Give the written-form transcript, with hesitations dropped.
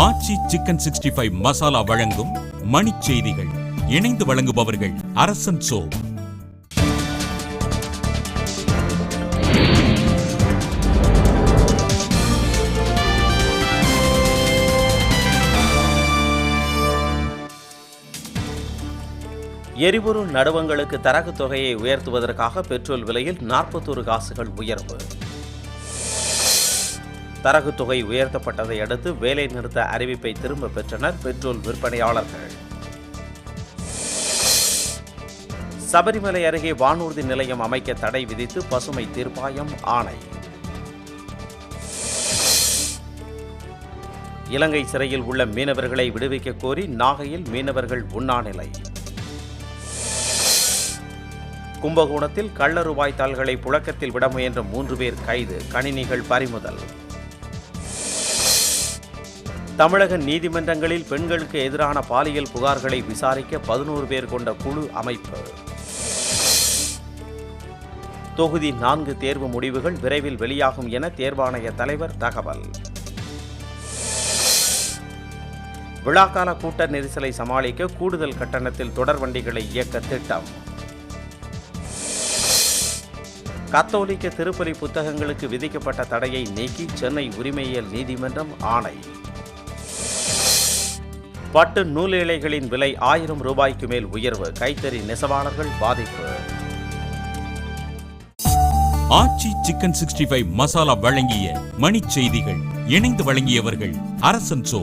ஆச்சி chicken 65 masala வழங்கும் மணிச் செய்திகள். இணைந்து வழங்குபவர்கள் அரசன் சோ. எரிபொருள் நடுவங்களுக்கு தரகு தொகையை உயர்த்துவதற்காக பெட்ரோல் விலையில் 41 காசுகள் உயர்வு. தரகு தொகை உயர்த்தப்பட்டதை அடுத்து வேலை நிறுத்த அறிவிப்பை திரும்ப பெற்றனர் பெட்ரோல் விற்பனையாளர்கள். சபரிமலை அருகே வானூர்தி நிலையம் அமைக்க தடை விதித்து பசுமை தீர்ப்பாயம் ஆணை. இலங்கை சிறையில் உள்ள மீனவர்களை விடுவிக்க கோரி நாகையில் மீனவர்கள் உண்ணாநிலை. கும்பகோணத்தில் கள்ள ரூபாய் தாள்களை புழக்கத்தில் விட முயன்ற 3 பேர் கைது, கணினிகள் பறிமுதல். தமிழக நீதிமன்றங்களில் பெண்களுக்கு எதிரான பாலியல் புகார்களை விசாரிக்க 11 பேர் கொண்ட குழு அமைப்பு. தொகுதி 4 தேர்வு முடிவுகள் விரைவில் வெளியாகும் என தேர்வாணைய தலைவர் தகவல். விழாக்கால கூட்ட நெரிசலை சமாளிக்க கூடுதல் கட்டணத்தில் தொடர் வண்டிகளை இயக்க திட்டம். கத்தோலிக்க திருப்பலி புத்தகங்களுக்கு விதிக்கப்பட்ட தடையை நீக்கி சென்னை உரிமையியல் நீதிமன்றம் ஆணை. பட்டு நூல் இழைகளின் விலை 1000 ரூபாய்க்கு மேல் உயர்வு, கைத்தறி நெசவாளர்கள் பாதிப்பு. ஆச்சி சிக்கன் 65 மசாலா வழங்கிய மணிச் செய்திகள். இணைந்து வழங்கியவர்கள் அரசன் சோ.